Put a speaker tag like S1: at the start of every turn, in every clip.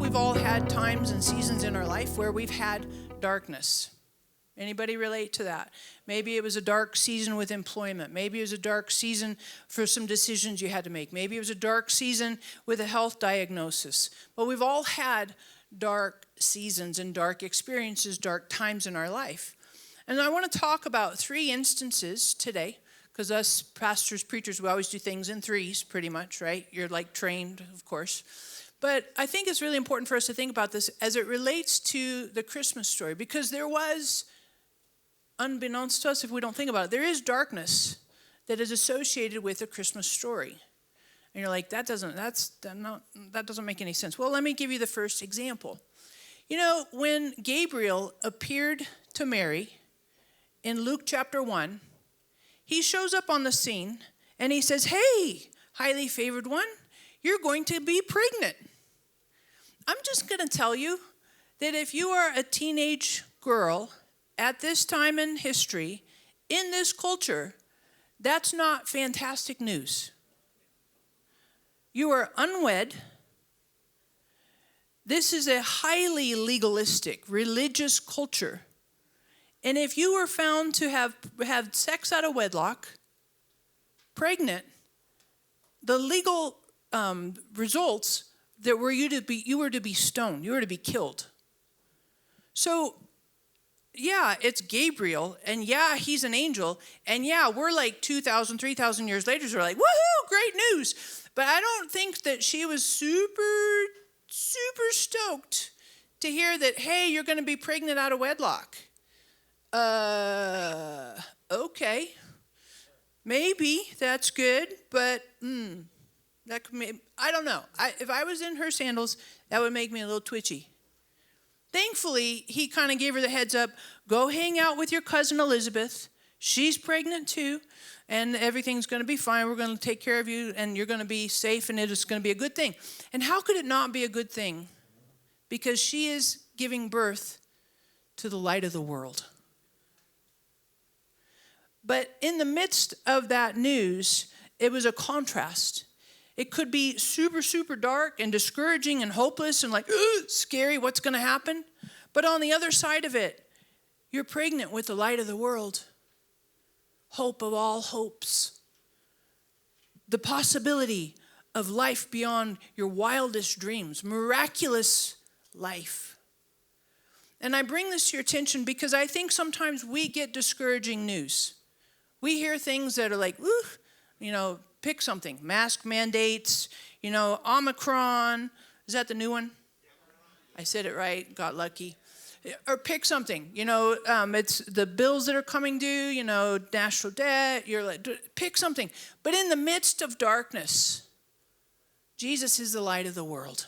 S1: we've all had times and seasons in our life where we've had darkness. Anybody relate to that? Maybe it was a dark season with employment. Maybe it was a dark season for some decisions you had to make. Maybe it was a dark season with a health diagnosis. But we've all had dark seasons and dark experiences, dark times in our life. And I want to talk about 3 instances today, because us pastors, preachers, we always do things in 3s pretty much, right? You're like trained, of course. But I think it's really important for us to think about this as it relates to the Christmas story, because there was, unbeknownst to us if we don't think about it, there is darkness that is associated with the Christmas story. And you're like, that doesn't make any sense. Well, let me give you the first example. You know, when Gabriel appeared to Mary in Luke chapter 1, he shows up on the scene and he says, "Hey, highly favored one, you're going to be pregnant." I'm just going to tell you that if you are a teenage girl at this time in history, in this culture, that's not fantastic news. You are unwed. This is a highly legalistic, religious culture. And if you were found to have had sex out of wedlock, pregnant, the legal results that were you were to be stoned, you were to be killed. So, yeah, it's Gabriel, and yeah, he's an angel, and yeah, we're like 2,000, 3,000 years later, so we're like, woohoo, great news. But I don't think that she was super stoked to hear that, hey, you're going to be pregnant out of wedlock. Okay. Maybe that's good, but I don't know. If I was in her sandals, that would make me a little twitchy. Thankfully, he kind of gave her the heads up, go hang out with your cousin Elizabeth. She's pregnant too, and everything's going to be fine. We're going to take care of you, and you're going to be safe, and it is going to be a good thing. And how could it not be a good thing? Because she is giving birth to the light of the world. But in the midst of that news, it was a contrast. It could be super dark and discouraging and hopeless and like, scary, what's going to happen? But on the other side of it, you're pregnant with the light of the world. Hope of all hopes. The possibility of life beyond your wildest dreams. Miraculous life. And I bring this to your attention because I think sometimes we get discouraging news. We hear things that are like, pick something. Mask mandates, Omicron. Is that the new one? I said it right, got lucky. Or pick something, it's the bills that are coming due, national debt. You're like, pick something. But in the midst of darkness, Jesus is the light of the world.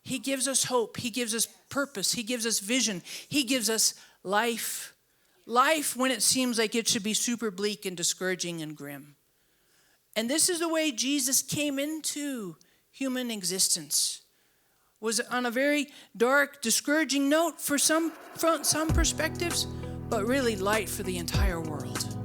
S1: He gives us hope. He gives us purpose. He gives us vision. He gives us life. Life when it seems like it should be super bleak and discouraging and grim. And this is the way Jesus came into human existence. Was on a very dark, discouraging note for some perspectives, but really light for the entire world.